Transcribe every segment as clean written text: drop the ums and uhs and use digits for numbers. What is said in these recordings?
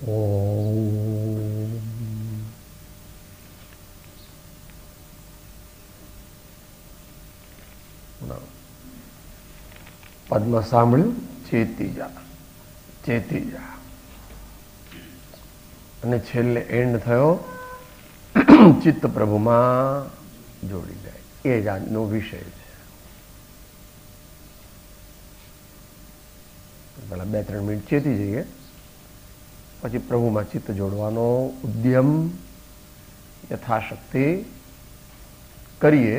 ઓમ. પદ્મ સાંભળ્યું? ચેતી જા, ચેતી જા. અને છેલ્લે એન્ડ થયો ચિત્ત પ્રભુમાં જોડી જાય. એ જ આજનો વિષય છે. પેલા 2-3 મિનિટ ચેતી જઈએ, પછી પ્રભુમાં ચિત્ત જોડવાનો ઉદ્યમ યથાશક્તિ કરીએ.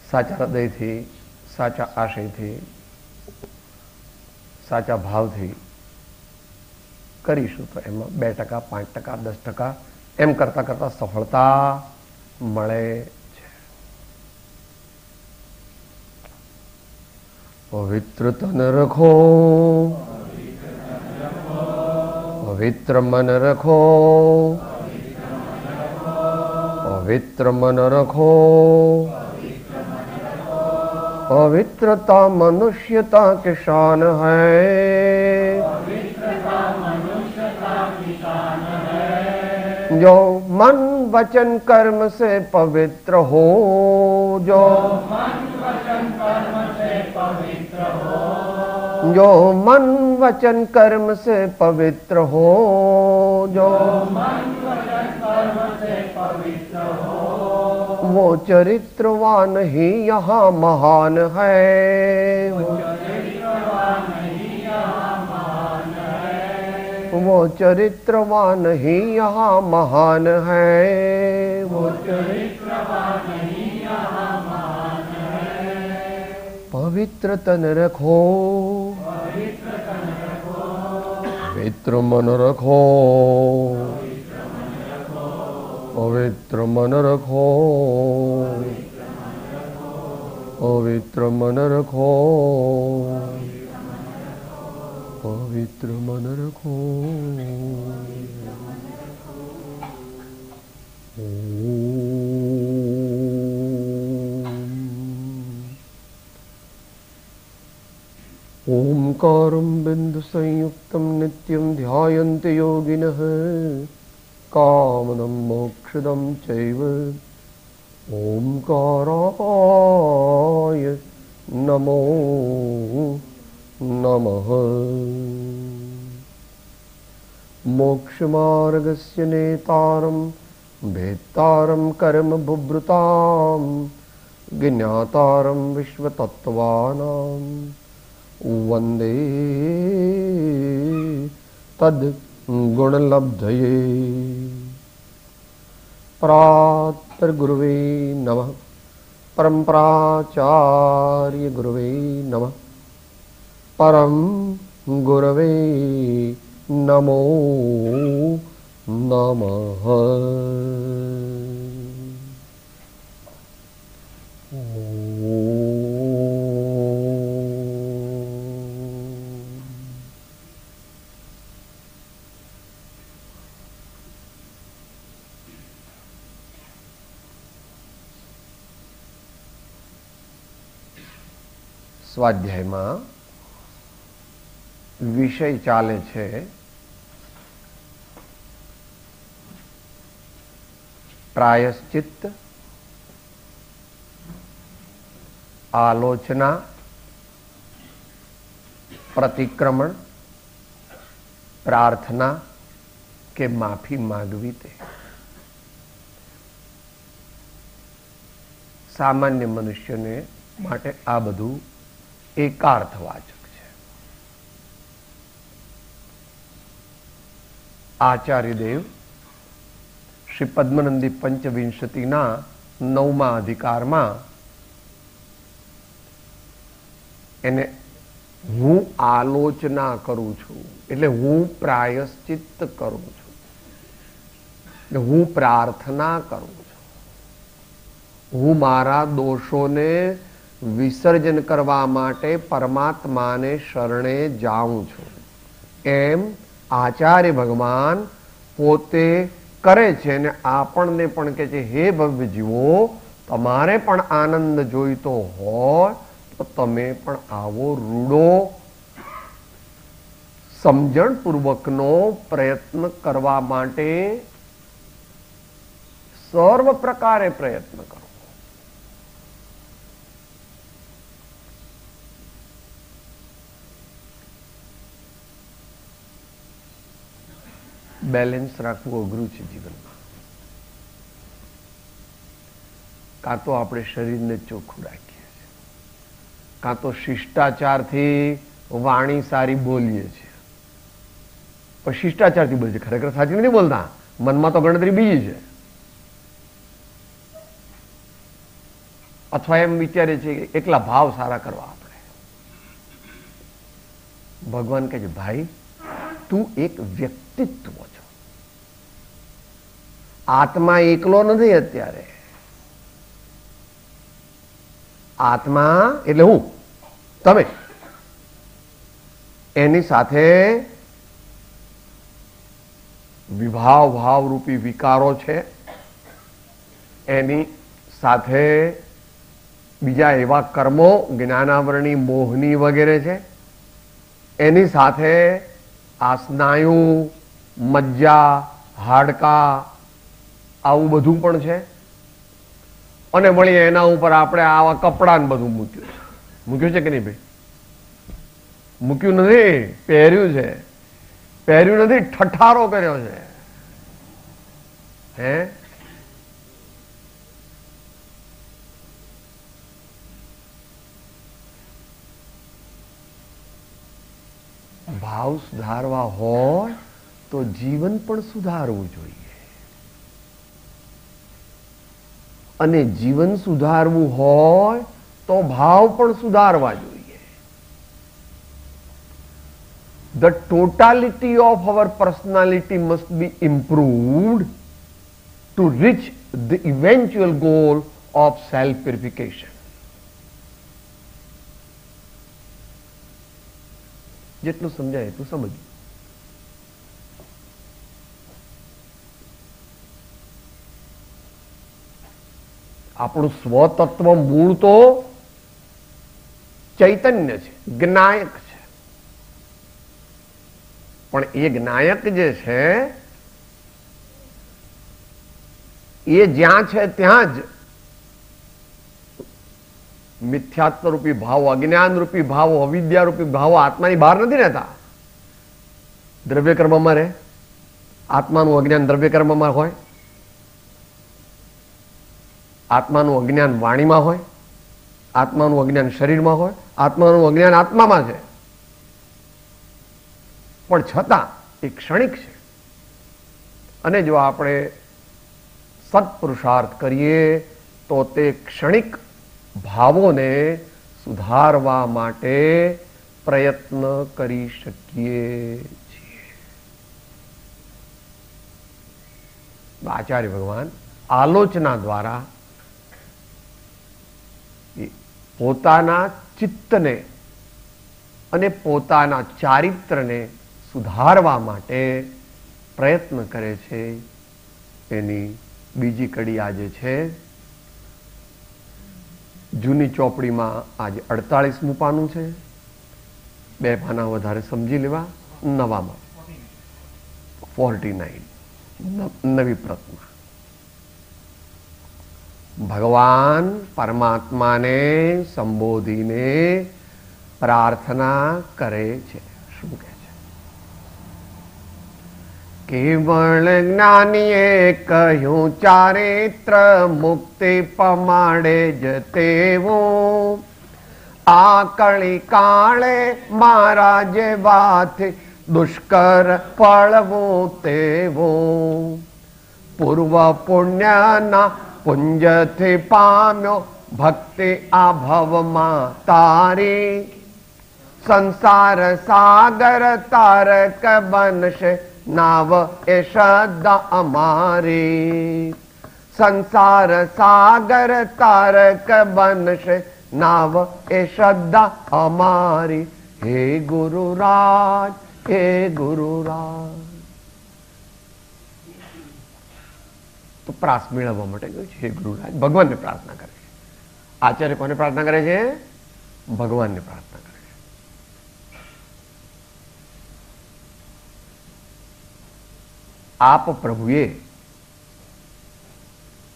સાચા હૃદયથી, સાચા આશયથી, સાચા ભાવથી કરીશું તો એમાં 2%, 5%, 10% એમ કરતા કરતા સફળતા મળે છે. પવિત્ર તન રખો, પવિત્ર મન રખો, પવિત્ર મન રખો. पवित्रता मनुष्यता की शान है, जो मन वचन कर्म से पवित्र हो, जो जो मन वचन कर्म से पवित्र हो, जो वो चरित्रवान ही यहाँ महान है, वो चरित्रवान ही यहाँ महान है, वो चरित्रवान ही यहाँ महान है. पवित्र तन रखो, पवित्र मन रखो, पवित्र मन रखो, पवित्र मन रखो, पवित्र मन रखो. ओंकारं बिंदु संयुक्तं नित्यं ध्यायन्ति योगिनः कामदं मोक्षदं चैव. ओंकाराय नमो नमः. मोक्षमार्गस्य नेतारं भेत्तारं कर्म बुभृतां ज्ञातारं विश्वतत्त्वानां वन्दे तद् गुणलब्धये. परात्पर गुरुवे नमः, परम्पराचार्य गुरुवे नमः, परम गुरवे नमो नमः. સ્વાધ્યાયમાં વિષય ચાલે છે પ્રાયશ્ચિત્ત, આલોચના, પ્રતિક્રમણ, પ્રાર્થના કે માફી માગવી. તે સામાન્ય મનુષ્યને માટે આ બધું એકાર્થવાચક છે. આચાર્યદેવ શ્રી પદ્મનંદી પંચવિંશતિના 9મા અધિકારમાં એને હું આલોચના કરું છું એટલે હું પ્રાયશ્ચિત્ત કરું છું, હું પ્રાર્થના કરું છું, હું મારા દોષોને વિસર્જન કરવા માટે પરમાત્માને શરણે જાઉં છું એમ આચાર્ય ભગવાન પોતે કરે છે. અને આપણને પણ કહે છે, હે ભવ્ય જીવો, તમારે પણ આનંદ જોઈતો હોય તો તમે પણ આવો રૂડો સમજણપૂર્વકનો પ્રયત્ન કરવા માટે સર્વ પ્રકારે પ્રયત્ન કરો. બેલેન્સ રાખવું અઘરું છે જીવનમાં. કાં તો આપણે શરીરને ચોખ્ખું રાખીએ છીએ, કાં તો શિષ્ટાચારથી વાણી સારી બોલીએ છીએ, પણ શિષ્ટાચારથી બોલીએ, ખરેખર સાચી નથી બોલતા, મનમાં તો ગણતરી બીજી છે. અથવા એમ વિચારે છે કે એકલા ભાવ સારા કરવા આપણે. ભગવાન કહે છે, ભાઈ તું એક વ્યક્તિત્વ છો, આત્મા એકલો નથી. અત્યારે આત્મા એટલે હું, તમે, એની સાથે ભાવ રૂપી વિકારો છે, એની સાથે બીજા એવા કર્મો જ્ઞાનાવરણી મોહની વગેરે છે, એની સાથે આ સ્નાયુ, મજ્જા, હાડકા, આવું બધું પણ છે. અને વળી એના ઉપર આપણે આવા કપડા ને બધું મૂક્યું છે કે નહીં ભાઈ? મૂક્યું નથી, પહેર્યું છે. પહેર્યું નથી, ઠઠારો કર્યો છે. હે, ભાવ સુધારવા હોય તો જીવન પણ સુધારવું જોઈએ, અને જીવન સુધારવું હોય તો ભાવ પણ સુધારવા જોઈએ. The totality of our personality must be improved to reach the eventual goal of self-purification. જેટલું સમજાય એટલું સમજ. આપણું સ્વતત્વ મૂળ તો ચૈતન્ય છે, જ્ઞાયક છે. પણ એ જ્ઞાયક જે છે એ જ્યાં છે ત્યાં જ મિથ્યાત્વ રૂપી ભાવ, અજ્ઞાન રૂપી ભાવ, અવિદ્યા રૂપી ભાવ આત્માની બહાર નથી રહેતા. દ્રવ્ય કર્મમાં રહે, આત્માનું અજ્ઞાન દ્રવ્ય કર્મમાં હોય, આત્માનું અજ્ઞાન વાણીમાં હોય, આત્માનું અજ્ઞાન શરીરમાં હોય, આત્માનું અજ્ઞાન આત્મામાં છે. પણ છતાં એ ક્ષણિક છે. અને જો આપણે સત્પુરુષાર્થ કરીએ તો તે ક્ષણિક ભાવોને સુધારવા માટે પ્રયત્ન કરી શકીએ છીએ. આચાર્ય ભગવાન આલોચના દ્વારા પોતાના ચિત્તને અને પોતાના ચારિત્રને સુધારવા માટે પ્રયત્ન કરે છે. એની બીજી કડી આજે છે. જૂની ચોપડીમાં આજે 48મું પાનું છે. 2 પાના વધારે સમજી લેવા. નવામાં 49 નવી પ્રતમાં ભગવાન પરમાત્માને સંબોધીને પ્રાર્થના કરે છે. શું કહે છે? કેવળ જ્ઞાનીએ કહ્યું ચારિત્ર મુક્તિ પમાડે જ તેવો, આ કળી કાળે મારા જેવાથી દુષ્કર ફળવું તેવો, પૂર્વ પુણ્યના પુંજથી પામ્યો ભક્તિ આ ભવમાં તારી, સંસાર સાગર તારક બનશે નાવ એ શ્રદ્ધા અમારી, સંસાર સાગર તારક બનશે નાવ એ શ્રદ્ધા અમારી. હે ગુરુરાજ, હે ગુરુરાજ. તો પ્રાસ મેળવવા માટે કહ્યું છે હે ગુરુરાજ. ભગવાનને પ્રાર્થના કરે છે. આચાર્ય કોને પ્રાર્થના કરે છે? ભગવાનને પ્રાર્થના કરે છે. આપ પ્રભુએ,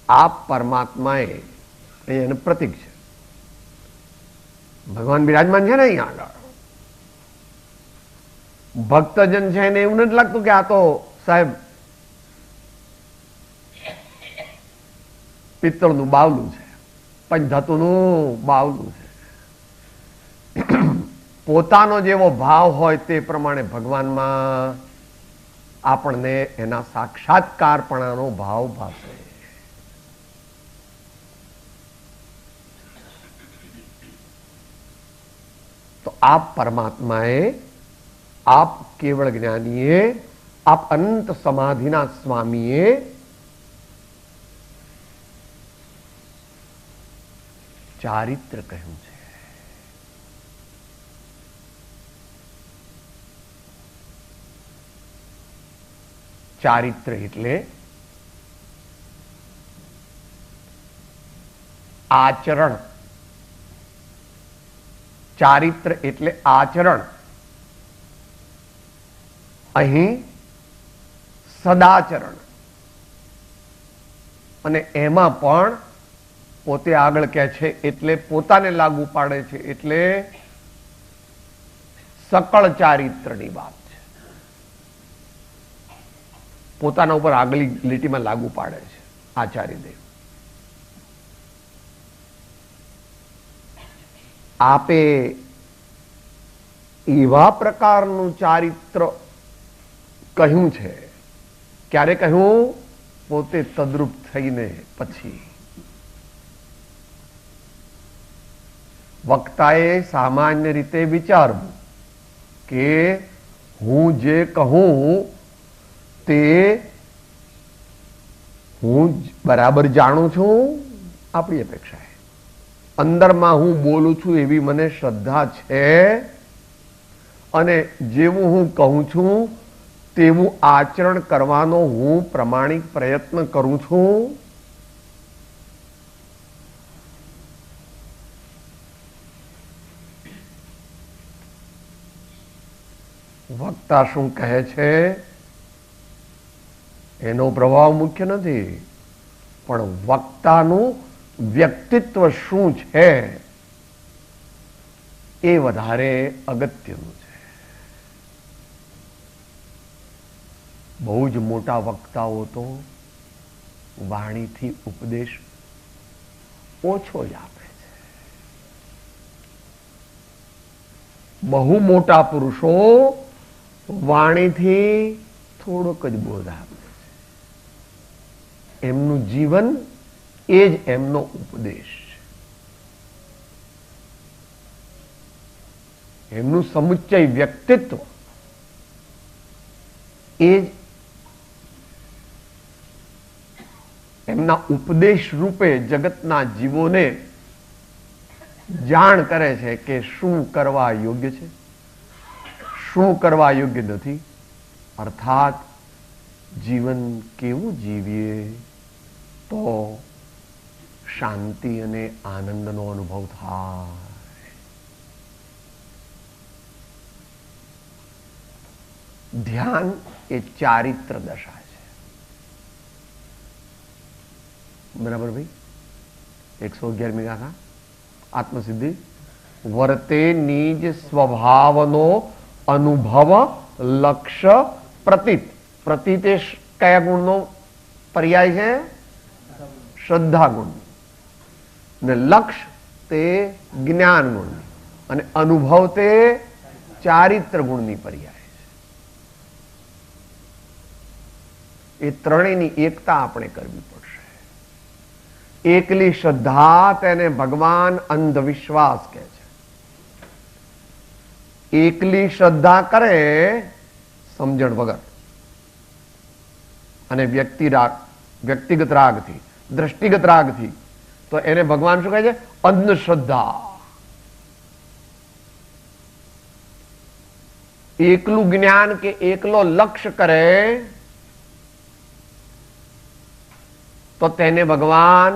આપ પરમાત્માએ, એનું પ્રતીક છે. ભગવાન બિરાજમાન છે ને અહીંયા આગળ. ભક્તજન છે એને એવું નથી લાગતું કે આ તો સાહેબ પિત્તળનું બાવલું છે, પંચધાતુનું બાવલું છે. પોતાનો જેવો ભાવ હોય તે પ્રમાણે ભગવાનમાં આપણને એના સાક્ષાત્કારપણાનો ભાવ ભાસે. તો આપ પરમાત્માએ, આપ કેવળ જ્ઞાનીએ, આપ અનંત સમાધિના સ્વામીએ ચારિત્ર કહ્યું છે. ચારિત્ર એટલે આચરણ. ચારિત્ર એટલે આચરણ. અહીં સદાચરણ, અને એમાં પણ પોતે આગળ કહે છે એટલે પોતાને લાગુ પાડે છે એટલે સકળ ચારિત્રની વાત છે. પોતાના ઉપર આગલી લીટીમાં લાગુ પાડે છે આચાર્યદેવ. આપે એવા પ્રકારનું ચારિત્ર કહ્યું છે. ક્યારે કહ્યું? પોતે તદ્રુપ થઈને પછી. વક્તાએ સામાન્ય રીતે વિચારવું કે હું જે કહું તે હું બરાબર જાણું છું. આપણી અપેક્ષા છે. અંદરમાં હું બોલું છું એવી મને શ્રદ્ધા છે, અને જેવું હું કહું છું તેવું આચરણ કરવાનો હું પ્રમાણિક પ્રયત્ન કરું છું. વક્તા શું કહે છે એનો પ્રભાવ મુખ્ય નથી, પણ વક્તાનું વ્યક્તિત્વ શું છે એ વધારે અગત્યનું છે. બહુ જ મોટા વક્તાઓ તો વાણીથી ઉપદેશ ઓછો જ આપે છે. બહુ મોટા પુરુષો વાણીથી થોડોક જ બોધ આપે છે. એમનું જીવન એ જ એમનો ઉપદેશ છે. એમનું સમુચ્ચય વ્યક્તિત્વ એ જ એમના ઉપદેશ રૂપે જગતના જીવોને જાણ કરે છે કે શું કરવા યોગ્ય છે, શું કરવા યોગ્ય નથી, અર્થાત જીવન કેવું જીવીએ તો શાંતિ અને આનંદનો અનુભવ થાય. ધ્યાન એ ચારિત્ર દશા છે. બરાબર ભાઈ? 111મી ગાથા આત્મસિદ્ધિ. વર્તે નિજ સ્વભાવનો અનુભવ લક્ષ્ય પ્રતીત. પ્રતીત એ કયા ગુણનો પર્યાય છે? શ્રદ્ધા ગુણ. ને લક્ષ્ય તે જ્ઞાન ગુણ, અને અનુભવ તે ચારિત્ર ગુણની પર્યાય છે. એ ત્રણેયની એકતા આપણે કરવી પડશે. એકલી શ્રદ્ધા તેને ભગવાન અંધવિશ્વાસ કહે છે. એકલી શ્રદ્ધા કરે સમજણ વગર અને વ્યક્તિગત રાગથી, દ્રષ્ટિગત રાગથી, તો એને ભગવાન શું કહે છે? અંધશ્રદ્ધા. એકલું જ્ઞાન કે એકલો લક્ષ્ય કરે તો તેને ભગવાન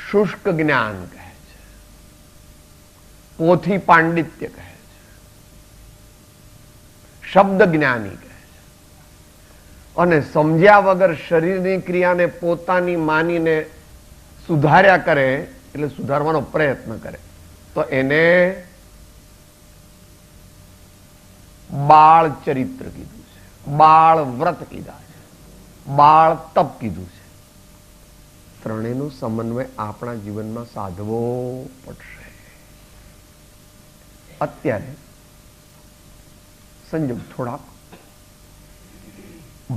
શુષ્ક જ્ઞાન કહે છે, પોથી પાંડિત્ય કહે છે, શબ્દ જ્ઞાની કહે છે. અને સમજ્યા વગર શરીરની ક્રિયાને પોતાની માનીને સુધાર્યા કરે, એટલે સુધારવાનો પ્રયત્ન કરે, તો એને બાળ ચરિત્ર કીધું છે, બાળ વ્રત કીધા છે, બાળ તપ કીધું છે. ત્રણેયનો સમન્વય આપણા જીવનમાં સાધવો પડશે. અત્યારે સંજોગ થોડાક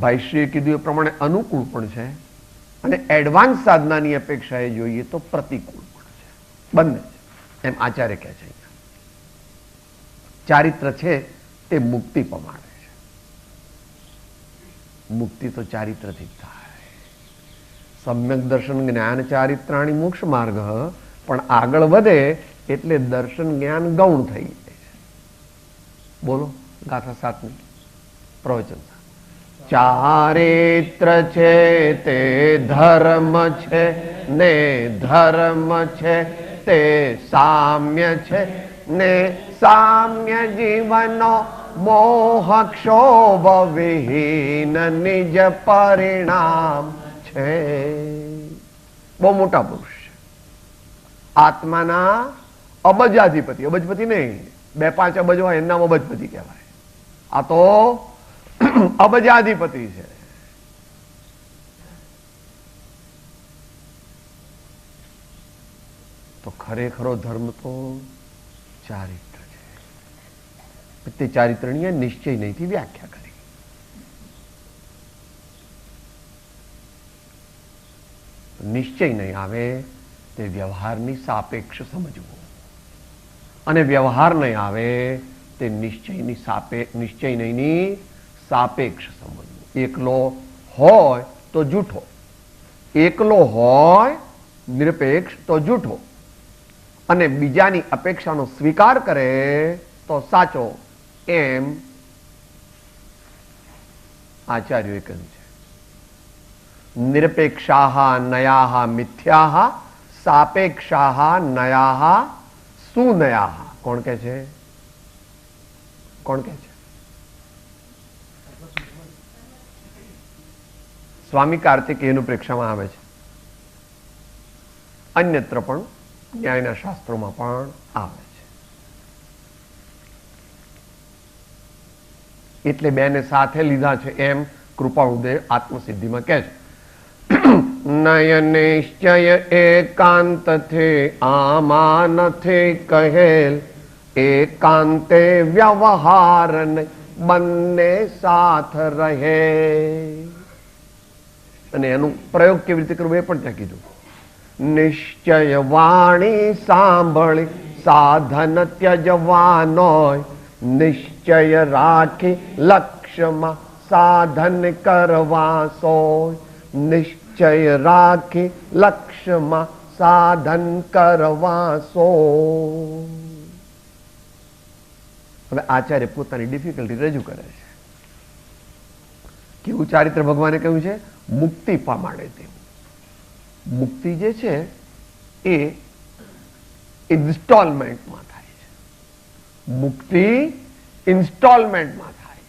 ભાઈશ્રીએ કીધું એ પ્રમાણે અનુકૂળ પણ છે અને એડવાન્સ સાધનાની અપેક્ષાએ જોઈએ તો પ્રતિકૂળ પણ છે. બંને છે એમ આચાર્ય કહે છે. ચારિત્ર છે તે મુક્તિ પમાડે છે. મુક્તિ તો ચારિત્રથી જ થાય. સમ્યક દર્શન જ્ઞાન ચારિત્રાણી મોક્ષ માર્ગ, પણ આગળ વધે એટલે દર્શન જ્ઞાન ગૌણ થઈ જાય છે. બોલો ગાથા 7ની પ્રવચન. ચારિત્ર છે તે ધર્મ છે ને ધર્મ છે તે સામ્ય છે ને સામ્ય જીવનો મોહ ક્ષોભ વિહીન નિજ પરિણામ છે. બહુ મોટા પુરુષ છે. આત્માના અબજાધિપતિ, અબજપતિ નહીં, 2-5 અબજ હોય એના અબજપતિ કહેવાય. આ તો અબજાધિપતિ છે. તો ખરેખરો ધર્મ તો ચારિત્ર છે. તે ચારિત્રની નિશ્ચય નહીંથી વ્યાખ્યા કરી. નિશ્ચય નહીં આવે તે વ્યવહારની સાપેક્ષ સમજવું, અને વ્યવહાર નહીં આવે તે નિશ્ચય નહીંની સાપેક્ષ સમજવું. એકલો હોય તો જૂઠો, એકલો હોય નિરપેક્ષ તો જૂઠો, અને બીજાની અપેક્ષાનો સ્વીકાર કરે તો સાચો, એમ આચાર્યોએ કહ્યું છે. નિરપેક્ષાહ નયાહ મિથ્યાહ સાપેક્ષાહ નયાહ સુનયાહ. કોણ કે છે? કોણ કે છે? સ્વામી કાર્તિકેયનું પ્રેક્ષામાં આવે છે. અન્યત્ર પણ ન્યાયના શાસ્ત્રોમાં પણ આવે છે. એટલે બેને સાથે લીધા છે એમ કૃપાળુદેવ આત્મસિદ્ધિમાં કહે છે. નય નિશ્ચય એકાંત થી આમાં નથી કહેલ, એકાંતે વ્યવહાર બંને સાથ રહે. અને એનું પ્રયોગ કેવી રીતે કરવું એ પણ ત્યાં કીધું. નિશ્ચય વાણી સાંભળી સાધન ત્યજવાનો, નિશ્ચય રાખી લક્ષ્યમાં સાધન કરવા સોય, નિશ્ચય રાખી લક્ષ્યમાં સાધન કરવા સોય. હવે આચાર્ય પોતાની ડિફિકલ્ટી રજૂ કરે છે. કેવું ચારિત્ર ભગવાને કહ્યું છે? મુક્તિ પામાડે તેવું. મુક્તિ જે છે એ ઇન્સ્ટોલમેન્ટમાં થાય છે. મુક્તિ ઇન્સ્ટોલમેન્ટમાં થાય.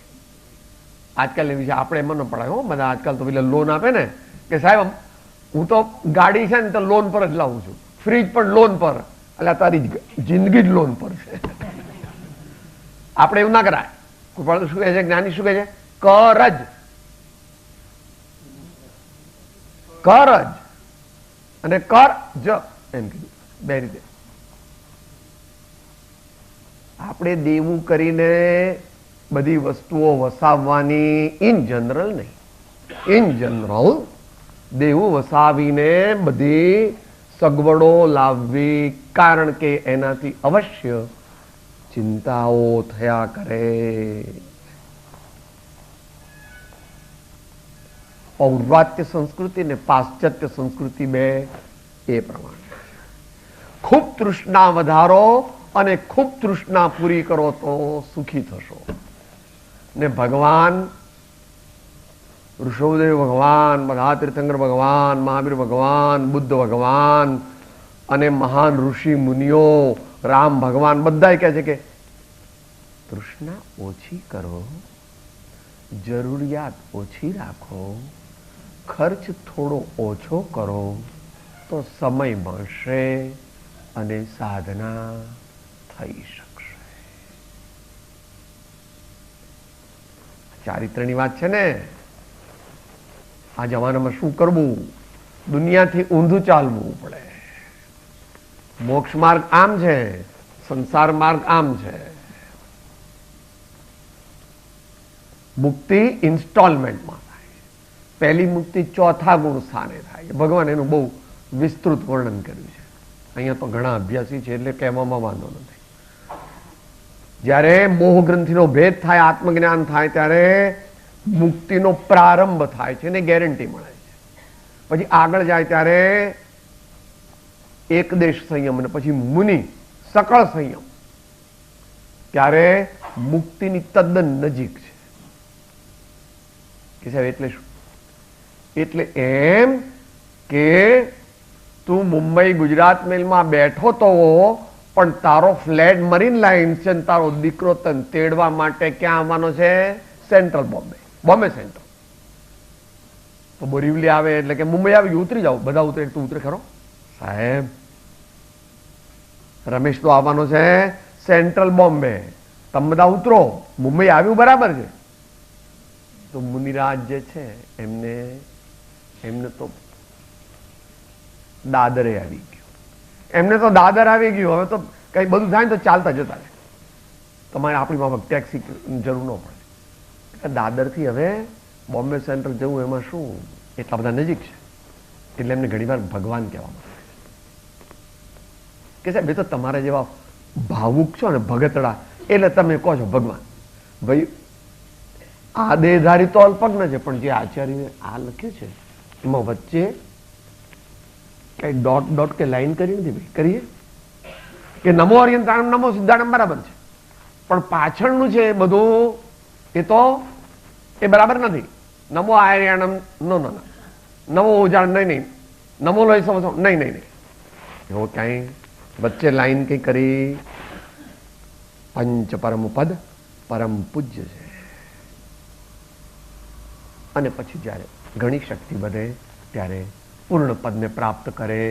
આજકાલની વિશે આપણે એમ ન પડાય હો. બધા આજકાલ તો પેલા લોન આપે ને કે સાહેબ હું તો ગાડી છે ને તો લોન પર જ લાવું છું, ફ્રીજ પણ લોન પર. એટલે તારી જિંદગી જ લોન પર છે. આપણે એવું ના કરાય. કૃપાળુ શું કહે છે? જ્ઞાની શું કહે છે? કર જ, કર જ અને કર જ એમ કીધું. બે રીતે આપણે દેવું કરીને બધી વસ્તુઓ વસાવવાની ઇન જનરલ નહીં. ઇન જનરલ દેવું વસાવીને બધી સગવડો લાવવી, કારણ કે એનાથી અવશ્ય ચિંતાઓ થયા કરે. પૌર્વાત્ય સંસ્કૃતિ ને પાશ્ચાત્ય સંસ્કૃતિ બે એ પ્રમાણે. ખૂબ તૃષ્ણા વધારો અને ખૂબ તૃષ્ણા પૂરી કરો તો સુખી થશો. ને ભગવાન ઋષભદેવ ભગવાન, બધા તીર્થંકર ભગવાન, મહાવીર ભગવાન, બુદ્ધ ભગવાન અને મહાન ઋષિ મુનિઓ, રામ ભગવાન બધા કહે છે કે તૃષ્ણા ઓછી કરો જરૂરિયાત ઓછી રાખો, ખર્ચ થોડો ઓછો કરો તો સમય મળશે અને સાધના થઈ શકશે. ચારિત્રની વાત છે ને. આ જમાનામાં શું કરવું? દુનિયાથી ઊંધું ચાલવું પડે. મોક્ષ માર્ગ આમ છે, સંસાર માર્ગ આમ છે. મુક્તિ ઇન્સ્ટોલમેન્ટમાં થાય. પહેલી મુક્તિ ચોથા ગુણ સ્થાને થાય. ભગવાન એનું બહુ વિસ્તૃત વર્ણન કર્યું છે. અહીંયા તો ઘણા અભ્યાસી છે એટલે કહેવામાં વાંધો નથી. જ્યારે મોહ ગ્રંથિનો ભેદ થાય, આત્મજ્ઞાન થાય, ત્યારે મુક્તિનો પ્રારંભ થાય છે ને ગેરંટી મળે છે. પછી આગળ જાય ત્યારે એકદેશ સંયમ અને પછી મુનિ સકળ સંયમ, ત્યારે મુક્તિની તદ્દન નજીક છે. કે સાહેબ એટલે શું? એટલે એમ કે તું મુંબઈ ગુજરાત મેલમાં બેઠો તો પણ તારો ફ્લેટ મરીન લાઈન છે, તારો દીકરો તને તેડવા માટે ક્યાં આવવાનો છે? Central Bombay, Bombay central. તો બોરીવલી આવે એટલે કે મુંબઈ આવી ઉતરી જાવ. બધા ઉતરે, તું ઉતરે ખરો? સાહેબ રમેશ તો આવવાનો છે સેન્ટ્રલ બોમ્બે, તમે બધા ઉતરો. મુંબઈ આવ્યું બરાબર છે. તો મુનિરાજ જે છે એમને તો દાદરે આવી ગયું. એમને તો દાદર આવી ગયું. હવે તો કઈ બધું થાય ને તો ચાલતા જતા રહે. તમારે આપણી માફક ટેક્સી જરૂર ન પડે. દાદરથી હવે બોમ્બે સેન્ટ્રલ જવું એમાં શું, એટલા બધા નજીક છે. એટલે એમને ઘણી વાર ભગવાન કહેવામાં આવે કે સાહેબ એ તો તમારા જેવા ભાવુક છો ને ભગતડા, એટલે તમે કહો છો ભગવાન. ભાઈ આ દેહધારી તો અલ્પજ્ઞ છે, પણ જે આચાર્ય આ લખ્યું છે એમાં વચ્ચે કઈ ડોટ ડોટ કે લાઈન કરી નથી. ભાઈ કરીએ કે નમો અર્યંતાણમ નમો સિદ્ધાણમ બરાબર છે, પણ પાછળનું છે બધું એ તો એ બરાબર નથી. નમો આર્યાણમ નો નો નમો ઉજાણ નહીં, નમો લોહી સમજો નહીં. એવો ક્યાંય વચ્ચે લાઈન કઈ કરી? પંચ પરમ પદ પરમ પૂજ્ય છે. અને પછી જ્યારે ઘણી શક્તિ વધે ત્યારે પૂર્ણ પદને પ્રાપ્ત કરે.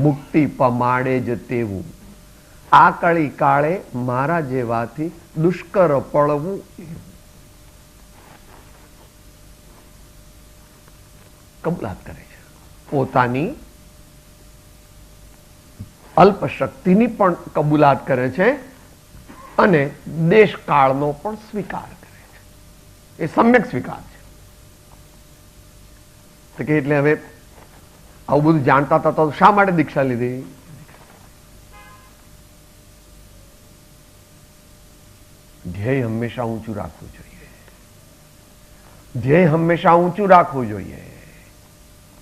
મુક્તિ પમાડે જ તેવું આ કળી કાળે મારા જેવાથી દુષ્કર પડવું. કબૂલાત કરે છે. પોતાની અલ્પ શક્તિની પણ કબૂલાત કરે છે અને દેશકાળનો પણ સ્વીકાર કરે છે. એ સમ્યક સ્વીકાર છે. કે એટલે હવે આવું બધું જાણતા હતા તો શા માટે દીક્ષા લીધી? ધ્યેય હંમેશા ઊંચું રાખવું જોઈએ. ધ્યેય હંમેશા ઊંચું રાખવું જોઈએ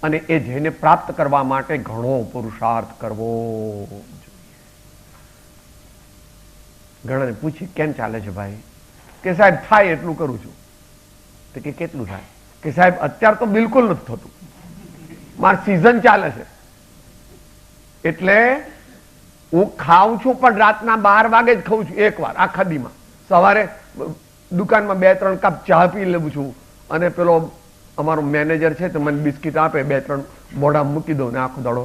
અને એ ધ્યેયને પ્રાપ્ત કરવા માટે ઘણો પુરુષાર્થ કરવો જોઈએ. ઘણાને પૂછી કેમ ચાલે છે ભાઈ? કે સાહેબ થાય એટલું કરું છું. તો કે કેટલું થાય? કે સાહેબ અત્યારે તો બિલકુલ નથી થતું, મારી સિઝન ચાલે છે એટલે હું ખાઉં છું પણ રાતના 12 વાગે જ ખાઉં છું. એક વાર આખા દીમાં સવારે દુકાનમાં 2-3 કપ ચા પી લેવું છું અને પેલો અમારો મેનેજર છે તો મને બિસ્કિટ આપે, 2-3 મોઢા મૂકી દઉં ને આખો દાડો.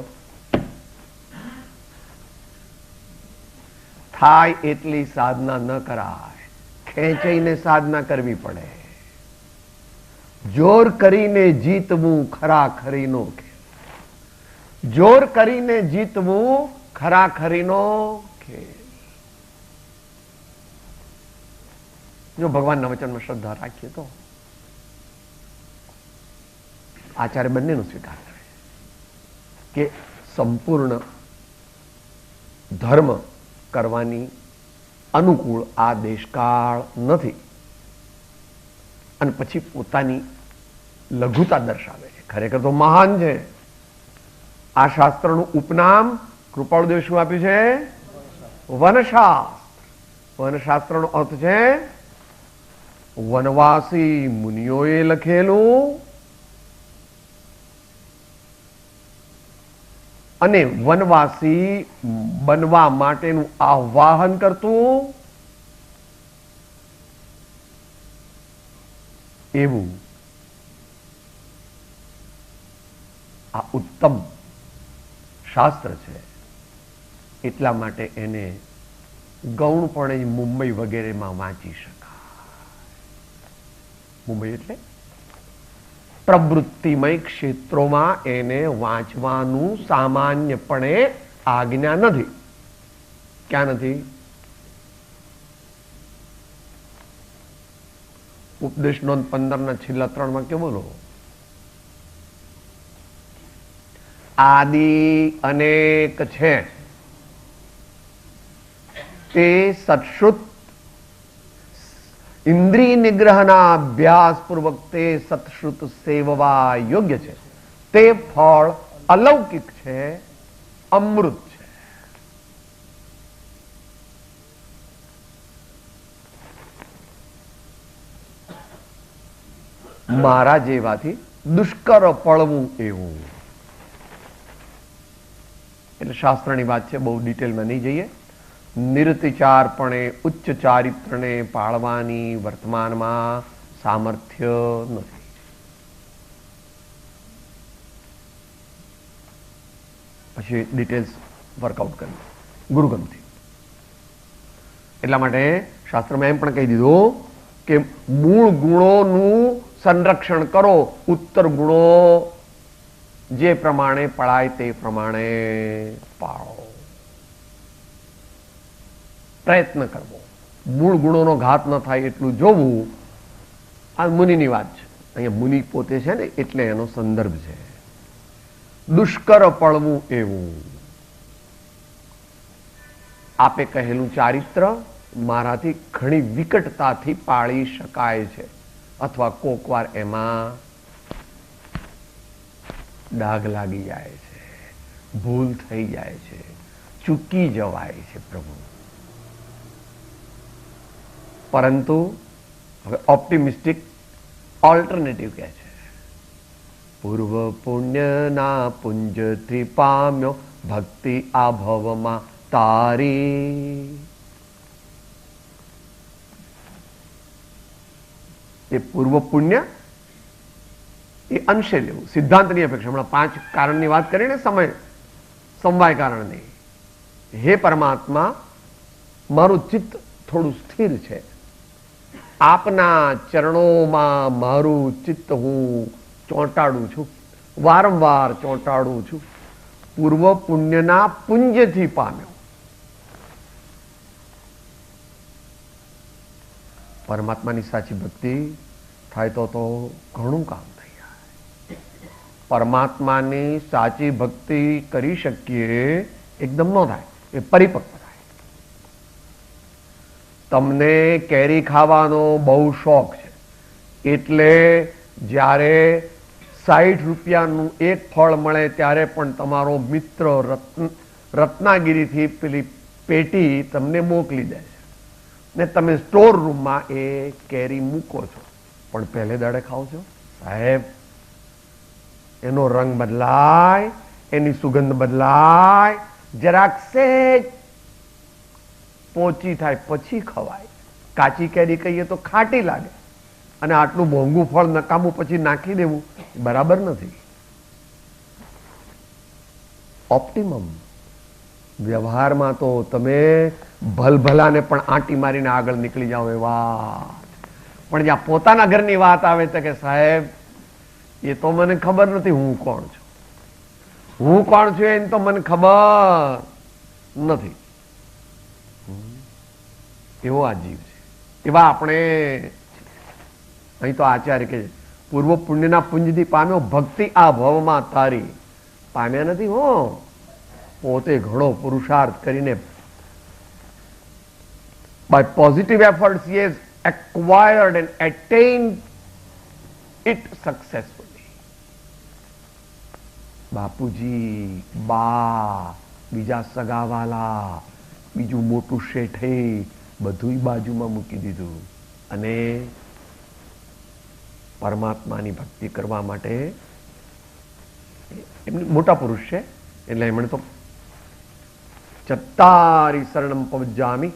થાય એટલી સાધના ન કરાય, ખેંચાઈને સાધના કરવી પડે. જોર કરીને જીતવું ખરા ખરીનો ખેલ. જોર કરીને જીતવું ખરા ખરીનો ખેલ. જો ભગવાનના વચનમાં શ્રદ્ધા રાખીએ તો આચાર્ય બંનેનો સ્વીકાર કરે કે સંપૂર્ણ ધર્મ કરવાની અનુકૂળ આ દેશકાળ નથી. અને પછી પોતાની લઘુતા દર્શાવે છે. ખરેખર તો મહાન છે. આ શાસ્ત્રનું ઉપનામ કૃપાળુદેવ શું આપ્યું છે? વનશાસ્ત્ર. વનશાસ્ત્રનો અર્થ છે વનવાસી મુનિઓએ લખેલું અને વનવાસી બનવા માટેનું આહ્વાન કરતું એવું આ ઉત્તમ શાસ્ત્ર છે. એટલા માટે એને ગૌણપણે મુંબઈ વગેરેમાં વાંચી શકાય. મુંબઈ એટલે પ્રવૃત્તિમય ક્ષેત્રોમાં એને વાંચવાનું સામાન્યપણે આજ્ઞા નથી. ક્યાં નથી? ઉપદેશ નોંધ 15 છેલ્લા 3 વાક્ય બોલો. આદિ અનેક છે તે સત્શ્રુત ઇન્દ્રિય નિગ્રહના અભ્યાસ પૂર્વક તે સત્શ્રુત સેવવા યોગ્ય છે. તે ફળ અલૌકિક છે, અમૃત છે. મારા જેવાથી દુષ્કર પડવું એવું. એટલે શાસ્ત્રની વાત છે, બહુ ડિટેલમાં નહીં જઈએ. નિરતિચારપણે ઉચ્ચ ચારિત્રને પાળવાની વર્તમાનમાં સામર્થ્ય નથી. પછી ડિટેલ્સ વર્કઆઉટ કરી ગુરુગમથી. એટલા માટે શાસ્ત્રમાં એમ પણ કહી દીધું કે મૂળ ગુણોનું સંરક્ષણ કરો, ઉત્તર ગુણો જે પ્રમાણે પળાય તે પ્રમાણે પાળો. પ્રયત્ન કરવો, મૂળ ગુણોનો ઘાત ન થાય એટલું જોવું. આ મુનિની વાત છે. અહીંયા મુનિ પોતે છે ને એટલે એનો સંદર્ભ છે. દુષ્કર પડવું એવું. આપે કહેલું ચારિત્ર મારાથી ઘણી વિકટતાથી પાળી શકાય છે, અથવા કોક વાર એમાં ડાઘ લાગી જાય છે, ભૂલ થઈ જાય છે, ચૂકી જવાય છે પ્રભુ. પરંતુ હવે ઓપ્ટિમિસ્ટિક ઓલ્ટરનેટિવ કહે છે, પૂર્વ પુણ્યના પુંજથી પામ્યો ભક્તિ આ ભવમાં તારી. એ પૂર્વ પુણ્ય એ અંશે લેવું, સિદ્ધાંતની અપેક્ષા. હમણાં 5 કારણની વાત કરીને સમવાય કારણની. હે પરમાત્મા, મારું ચિત્ત થોડું સ્થિર છે, આપના ચરણોમાં મારું ચિત્ત હું ચોંટાડું છું, વારંવાર ચોંટાડું છું. પૂર્વ પુણ્યના પુંજથી પામ્યો. પરમાત્માની સાચી ભક્તિ થાય તો ઘણું કામ થઈ જાય. પરમાત્માની સાચી ભક્તિ કરી શકીએ એકદમ ન થાય, એ પરિપક્વ થાય. તમને કેરી ખાવાનો બહુ શોખ છે, એટલે જ્યારે 60 રૂપિયાનું એક ફળ મળે ત્યારે પણ તમારો મિત્ર રત્નાગીરીથી પેલી પેટી તમને મોકલી દે છે ને તમે સ્ટોર રૂમમાં એ કેરી મૂકો છો. પણ પહેલે દાડે ખાઓ છો સાહેબ, એનો રંગ બદલાય, એની સુગંધ બદલાય, જરાક સેજ પોચી થાય પછી ખવાય. કાચી કેરી કહીએ તો ખાટી લાગે, અને આટલું મોંઘું ફળ નકામું પછી નાખી દેવું બરાબર નથી. ઓપ્ટિમમ વ્યવહારમાં તો તમે ભલભલાને પણ આંટી મારીને આગળ નીકળી જાઓ એવા. પણ જ્યાં પોતાના ઘરની વાત આવે છે કે સાહેબ એ તો મને ખબર નથી હું કોણ છું, હું કોણ છું એને તો મને ખબર નથી. એવો આ જીવ છે, એવા આપણે. અહીં તો આચાર્ય કે પૂર્વ પુણ્યના પુંજથી પામ્યો ભક્તિ આ ભવમાં તારી. પામ્યા નથી હો, પોતે ઘણો પુરુષાર્થ કરીને by positive efforts he has acquired and attained it successfully. બાપુજી, બા, બીજા સગાવાલા, બીજું મોટું શેઠે બધું બાજુમાં મૂકી દીધું અને પરમાત્માની ભક્તિ કરવા માટે. એમની મોટા પુરુષ છે એટલે એમણે તો ચત્તારી શરણમ પવજામી,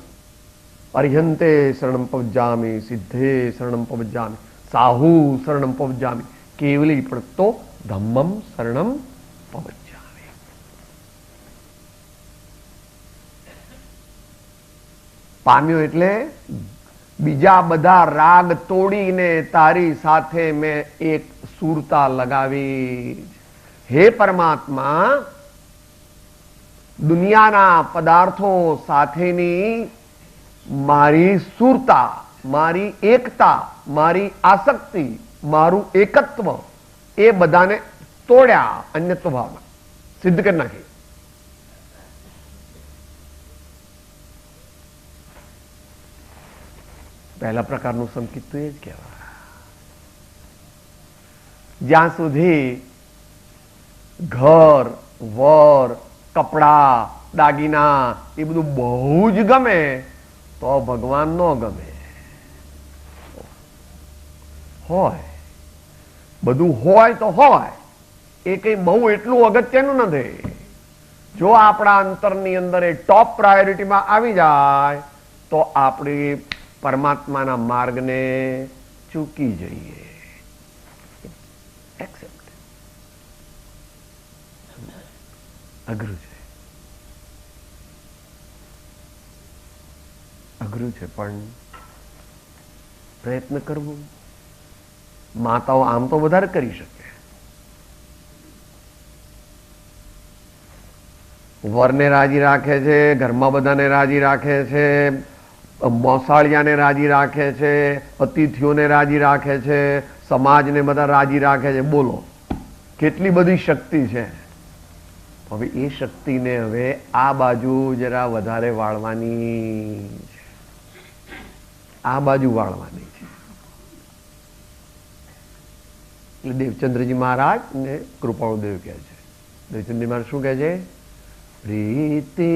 અર્યંતે શરણમ પવજામી, સિદ્ધે શરણમ પવજામી. સાહુ શરણમ પવજામી, કેવલી પણ તો ધમ્મમ શરણમ પવજામી. પામ્યો એટલે બીજા બધા રાગ તોડીને તારી સાથે મેં એક સુરતા લગાવી. હે પરમાત્મા, દુનિયાના પદાર્થો સાથેની મારી સુરતા, મારી એકતા, મારી આસક્તિ, મારું એકત્વ, એ બધાને તોડ્યા, અન્યત્વ ભાવમાં સિદ્ધ કરી નાખી. પહેલા પ્રકારનું સંકિત તો એ જ કહેવાય. જ્યાં સુધી ઘર, વર, કપડા, દાગીના એ બધું બહુ જ ગમે તો ભગવાન ન ગમે. હોય બધું હોય તો હોય, એ કઈ બહુ એટલું અગત્યનું નથી. જો આપણા અંતરની અંદર એ ટોપ પ્રાયોરિટીમાં આવી જાય તો આપણી પરમાત્માના માર્ગને ચૂકી જઈએ. એક્સેપ્ટ. અઘરું છે, અઘરું છે, પણ પ્રયત્ન કરવો. માતાઓ આમ તો વધારે કરી શકે. વરને રાજી રાખે છે, ઘરમાં બધાને રાજી રાખે છે, મોસાળિયાને રાજી રાખે છે, અતિથિઓને રાજી રાખે છે, સમાજને બધા રાજી રાખે છે. બોલો કેટલી બધી શક્તિ છે. હવે એ શક્તિને હવે આ બાજુ જરા વધારે વાળવાની છે, આ બાજુ વાળવાની છે. એટલે દેવચંદ્રજી મહારાજ ને કૃપાળુદેવ કહે છે, દેવચંદ્રજી મહારાજ શું કહે છે? પ્રીતિ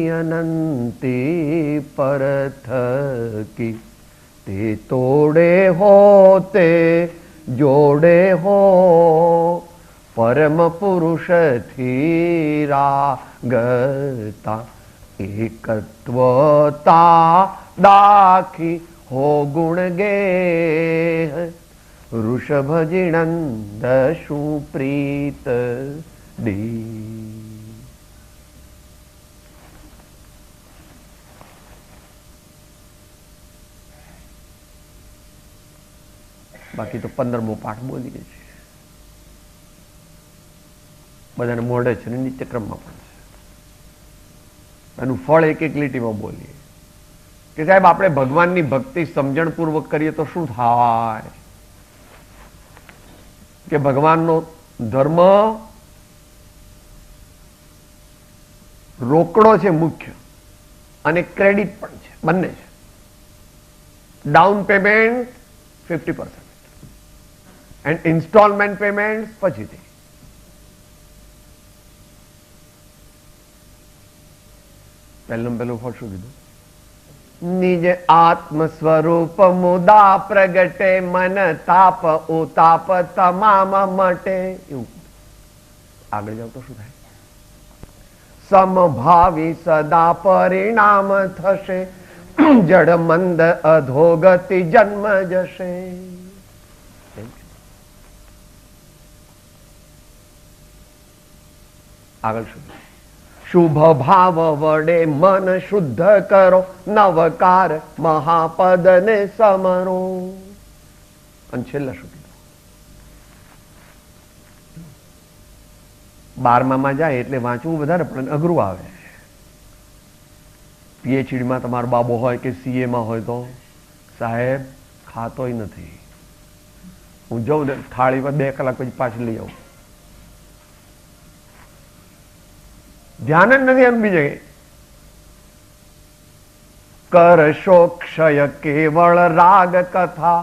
અનંતી પરથકી, તે તોડે હો તે જોડે હો, પરમ પુરુષ થી રાગતા, એકત્વતા દાખી હો ગુણ ગે, ઋષભજીણંદ સુપ્રીત દી. બાકી તો 15મો પાઠ બોલીએ છીએ, બધાને મોઢે છે ને નિત્યક્રમમાં પણ છે. એનું ફળ એક એક લીટીમાં બોલીએ કે સાહેબ આપણે ભગવાનની ભક્તિ સમજણપૂર્વક કરીએ તો શું થાય? કે ભગવાનનો ધર્મ રોકડો છે મુખ્ય, અને ક્રેડિટ પણ છે, બંને છે. Down payment 50% and installment payment પછીથી. પહેલું ફળ શું કીધું? નિજ આત્મ સ્વરૂપ મુદા પ્રગટે, મન તાપ ઉતાપ તમામ મટે. એવું આગળ જાવ તો શું થાય? સમભાવી સદા પરિણામ થશે, જડ મંદ અધોગતિ જન્મ જશે. આગળ શું? શુભ ભાવ વડે મન શુદ્ધ કરો, નવકાર મહાપદ ને સમરો. અને છેલ્લા શું કીધું? 12માં જાય એટલે વાંચવું વધારે પણ અઘરું આવે. પીએચડીમાં તમારો બાબો હોય કે સીએમાં હોય તો સાહેબ ખાતોય નથી. હું જઉં થાળી પર 2 કલાક પછી પાછી લઈ આવું. ધ્યાન જ નથી એમ બીજે. કરશો ક્ષય કેવળ રાગ કથા,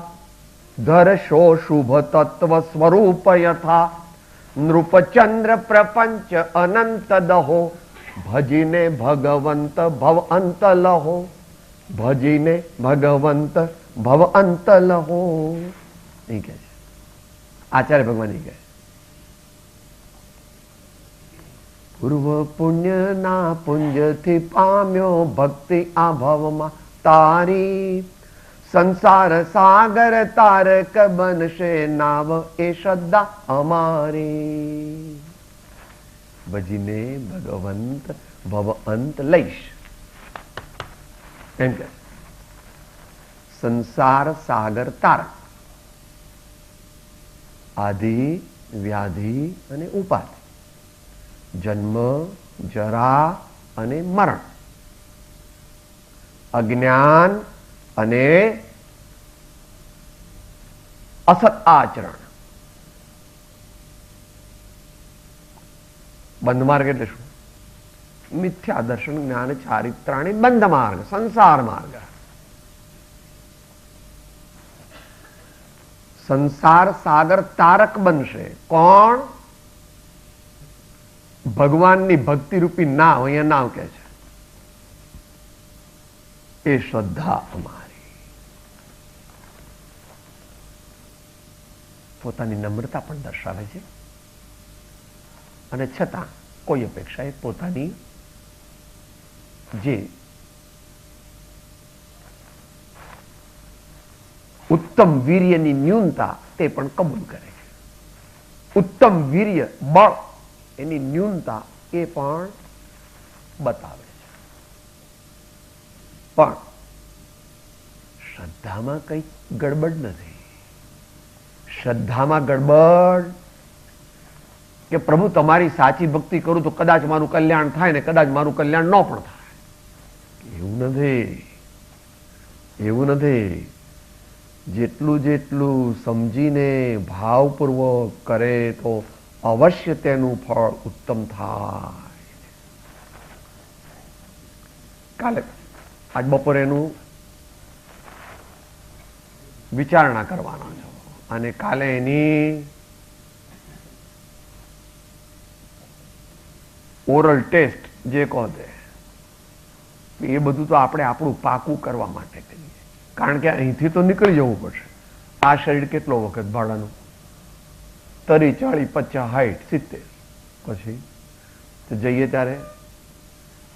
ધરશો શુભ તત્વ સ્વરૂપ યથા, નૃપચંદ્ર પ્રપંચ અનંત દહો, ભજીને ભગવંત ભવ અંત લહો, ભજીને ભગવંત ભવ અંત લહો. એ કહે છે આચાર્ય ભગવાન. એ કહે પૂર્વ પુણ્યના પુંજથી પામ્યો ભક્તિ આ ભવમાં તારી, સંસાર સાગર તારક બનશે નાવ એ શ્રદ્ધા અમારી. ભજીને ભગવંત ભવ અંત લઈશ એમ કે સંસાર સાગર તારક, આદિ વ્યાધિ અને ઉપાધિ, જન્મ જરા અને મરણ, અજ્ઞાન અને અસત આચરણ. બંધ માર્ગ એટલે શું? મિથ્યા દર્શન જ્ઞાન ચારિત્રાણી બંધ માર્ગ, સંસાર માર્ગ. સંસાર સાગર તારક બનશે. કોણ? ભગવાનની ભક્તિ રૂપી નાવ, અહીંયા નાવ કે છે એ શ્રદ્ધા અમારી. પોતાની નમ્રતા પણ દર્શાવે છે અને છતાં કોઈ અપેક્ષાએ પોતાની જે ઉત્તમ વીર્યની ન્યૂનતા તે પણ કબૂલ કરે છે. ઉત્તમ વીર્ય બળ એની ન્યૂનતા એ પણ બતાવે છે. પણ શ્રદ્ધામાં કઈ ગડબડ નથી. શ્રદ્ધામાં ગડબડ કે પ્રભુ તમારી સાચી ભક્તિ કરું તો કદાચ મારું કલ્યાણ થાય ને કદાચ મારું કલ્યાણ ન પણ થાય. એવું નથી, એવું નથી. જેટલું જેટલું સમજીને ભાવપૂર્વક કરે તો અવશ્ય તેનું ફળ ઉત્તમ થાય. કાલે આજ બપોરે એનું વિચારણા કરવાના છો અને કાલે એની ઓરલ ટેસ્ટ જે કહો તે એ બધું તો આપણે આપણું પાકું કરવા માટે કરીએ. કારણ કે અહીંથી તો નીકળી જવું પડશે. આ શરીર કેટલો વખત ભાડાનું? 30, 40, 50, 60, 70. પછી તો જઈએ ત્યારે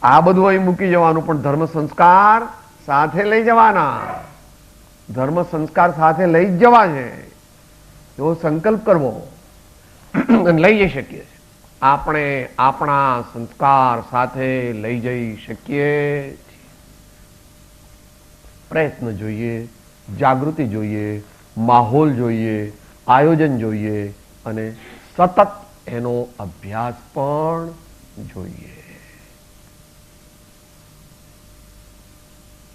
આ બધું અહીં મૂકી જવાનું, પણ ધર્મ સંસ્કાર સાથે લઈ જવાના. ધર્મ સંસ્કાર સાથે લઈ જ જવા છે એવો સંકલ્પ કરવો અને લઈ જઈ શકીએ. આપણે આપણા સંસ્કાર સાથે લઈ જઈ શકીએ. પ્રયત્ન જોઈએ, જાગૃતિ જોઈએ, માહોલ જોઈએ, આયોજન જોઈએ અને સતત એનો અભ્યાસ પણ જોઈએ.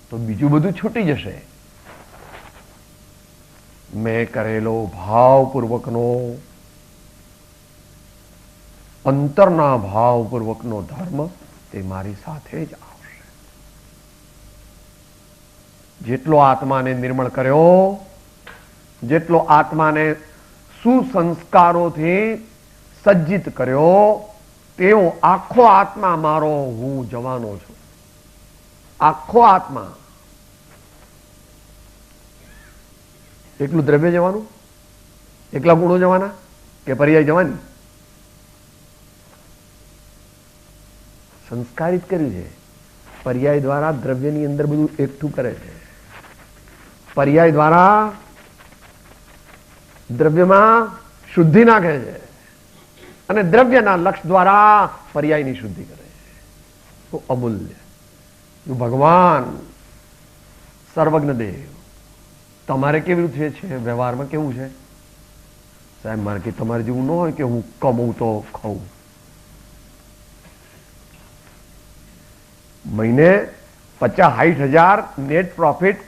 તો બીજું બધું છૂટી જશે. મેં કરેલો ભાવપૂર્વકનો, અંતરના ભાવપૂર્વકનો ધર્મ તે મારી સાથે જ આવશે. જેટલો આત્માને નિર્મળ કર્યો, જેટલો આત્માને સુસંસ્કારોથી સજ્જિત કર્યો, તેવો આખો આત્મા મારો હું જવાનો છું. આખો આત્મા. એકલું દ્રવ્ય જવાનું? એકલા ગુણો જવાના કે પર્યાય જવાની? સંસ્કારિત કર્યું છે. પર્યાય દ્વારા દ્રવ્યની અંદર બધું એકઠું કરે છે. પર્યાય દ્વારા દ્રવ્યમાં શુદ્ધિ નાખે છે અને દ્રવ્યના લક્ષ દ્વારા પર્યાયની શુદ્ધિ કરે છે. તો અમૂલ્ય. ભગવાન સર્વજ્ઞ દેવ. તમારે કેવું છે વ્યવહારમાં? કેવું છે સાહેબ? મારે કે તમારે જેવું ન હોય કે હું કમાઉં તો ખાઉં. મહિને 50-60 હજાર નેટ પ્રોફિટ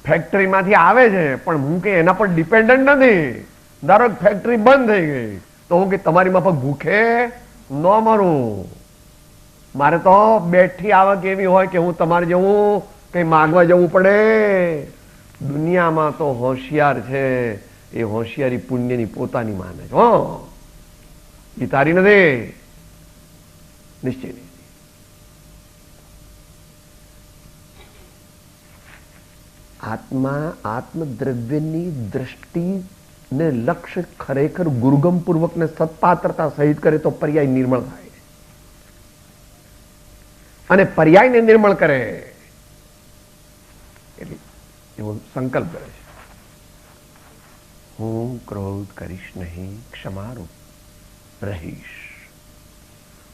ફેક્ટરીમાંથી આવે છે, પણ હું કે એના પર ડિપેન્ડન્ટ નથી. ધારો ફેક્ટરી બંધ થઈ ગઈ તો હું કે તમારી માફક ભૂખે ન મરું. મારે તો બેઠી આવક એવી હોય કે હું તમારે જેવું કઈ માગવા જવું પડે. દુનિયામાં તો હોશિયાર છે એ હોશિયારી પુણ્યની પોતાની માને છે. એ તારી નથી, નિશ્ચય નહીં. આત્મા આત્મદ્રવ્યની દ્રષ્ટિને લક્ષ્ય ખરેખર ગુરુગમ પૂર્વક ને સત્પાત્રતા સહિત કરે તો પર્યાય નિર્મળ થાય. અને પર્યાયને નિર્મળ કરે એટલે એવો સંકલ્પ કરે છે. હું ક્રોધ કરીશ નહીં, ક્ષમારૂપ રહીશ.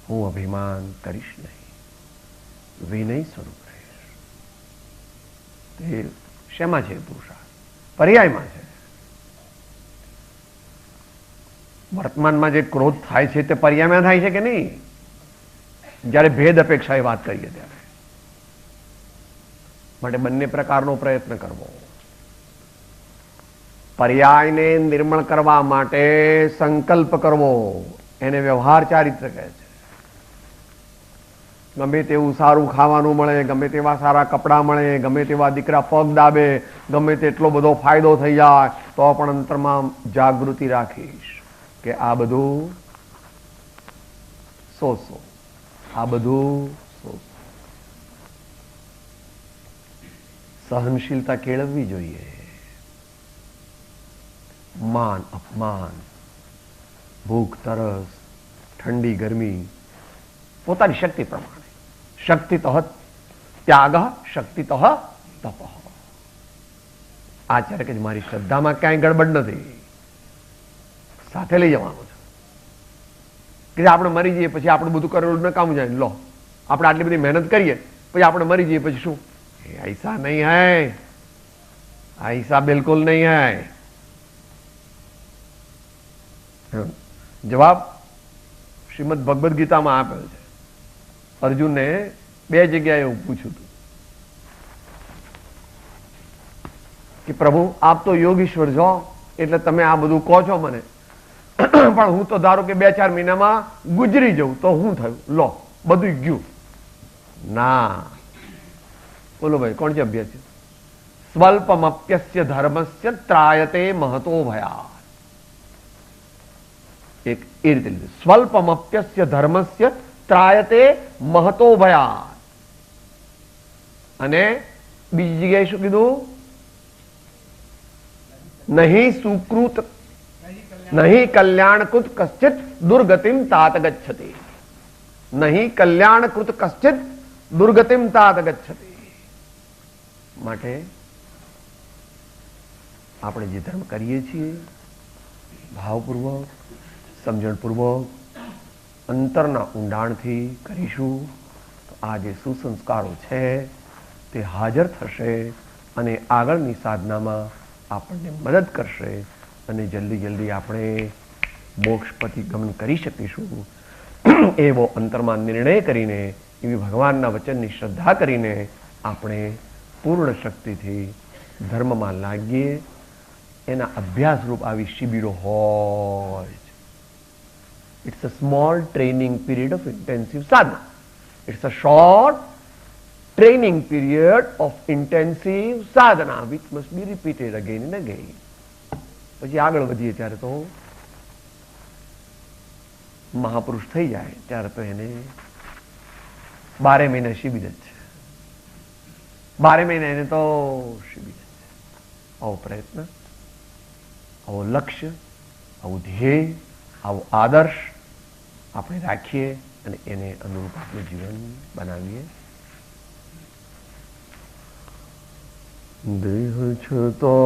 હું અભિમાન કરીશ નહીં, વિનય સ્વરૂપ રહીશ. તે શેમાં છે પુરુષાર્થ? પર્યાયમાં છે. વર્તમાનમાં જે ક્રોધ થાય છે તે પર્યાયમાં થાય છે કે નહીં? જ્યારે ભેદ અપેક્ષાએ વાત કરીએ ત્યારે. માટે બંને પ્રકારનો પ્રયત્ન કરવો. પર્યાયને નિર્મળ કરવા માટે સંકલ્પ કરવો, એને વ્યવહાર ચારિત્ર કહે છે. ગમે તેવું સારું ખાવાનું મળે, ગમે તેવા સારા કપડાં મળે, ગમે તેવા દીકરા પગ દાબે, ગમે તેટલો બધો ફાયદો થઈ જાય, તો પણ અંતરમાં જાગૃતિ રાખીશ કે આ બધું સોસો, આ બધું સોસો. સહનશીલતા કેળવવી જોઈએ. માન અપમાન, ભૂખ તરસ, ઠંડી ગરમી પોતાની શક્તિ પ્રમાણે. શક્તિ તઃ ત્યાગ, શક્તિ તઃ તપ. આચાર્ય કે મારી શ્રદ્ધામાં ક્યાંય ગડબડ નથી, સાથે લઈ જવાનું છે કે આપણે મરી જઈએ પછી આપણે બધું કરેલું ન કામ જાય. લો, આપણે આટલી બધી મહેનત કરીએ પછી આપણે મરી જઈએ પછી શું? ऐसा नहीं है, ऐसा बिल्कुल नहीं है. જવાબ શ્રીમદ ભગવદ્ ગીતામાં આપેલ છે. અર્જુનને બે જગ્યાએ એવું પૂછ્યું હતું કે પ્રભુ આપ તો યોગીશ્વર છો, એટલે તમે આ બધું કહો છો મને, પણ હું તો ધારો કે 2-4 મહિનામાં ગુજરી જવું તો શું થયું? લો, બધું ગયું. ના, બોલો ભાઈ, કોણ છે અભ્યાસી? સ્વલ્પમપ્યસ્ય ધર્મસ્ય ત્રાયતે મહતો ભયા. એક એ રીતે લીધું, સ્વલ્પમપ્યસ્ય ધર્મસ્ય ત્રાયતે મહતો ભયા. અને બીજી જગ્યાએ શું કીધું? નહીં સુકૃત નહીં કલ્યાણકૃત કશ્ચિત દુર્ગતિમ તાત ગચ્છતિ. નહીં કલ્યાણકૃત કશ્ચિત દુર્ગતિમ તાત ગચ્છતિ. માટે આપણે જે ધર્મ કરીએ છીએ ભાવપૂર્વક, સમજણપૂર્વક, અંતરના ઊંડાણથી કરીશું તો આ જે સુસંસ્કારો છે તે હાજર થશે અને આગળની સાધનામાં આપણને મદદ કરશે અને જલ્દી જલ્દી આપણે મોક્ષપતિ ગમન કરી શકીશું. એવો અંતરમાં નિર્ણય કરીને, એવી ભગવાનના વચનની શ્રદ્ધા કરીને આપણે પૂર્ણ શક્તિથી ધર્મમાં લાગીએ. એના અભ્યાસરૂપ આવી શિબિરો હોય. It's a small training period of intensive sadhana. It's a short training period of intensive sadhana which must be repeated again and again. પછી આગળ વધીએ ત્યારે તો મહાપુરુષ થઈ જાય ત્યારે તો એને 12 મહિના શિબિર જ છે. 12 મહિના એને તો શિબિર જ છે. આવો પ્રયત્ન, આવો લક્ષ્ય, આવું ધ્યેય, આવો આદર્શ આપણે રાખીએ અને એને અનુરૂપ આપણું જીવન બનાવીએ. દેહ છતો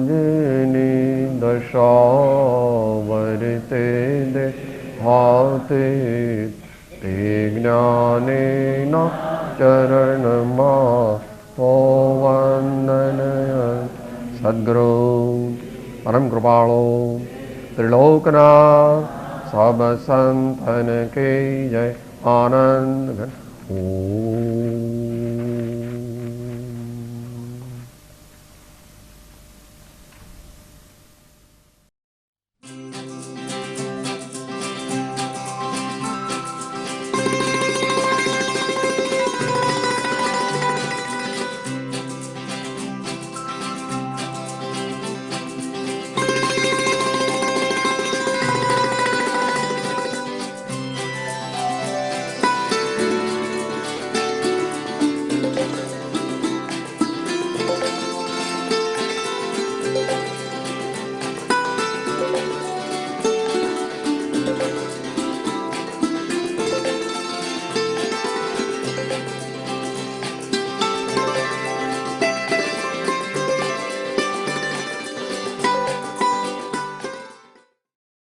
જેની દશા વર્તે દેહાતે તે જ્ઞાને ના ચરણમાં વંદનય સદગુરુ પરમ કૃપાળો ત્રિલોકના સબ સંતન કે જય. આનંદ. ઓમ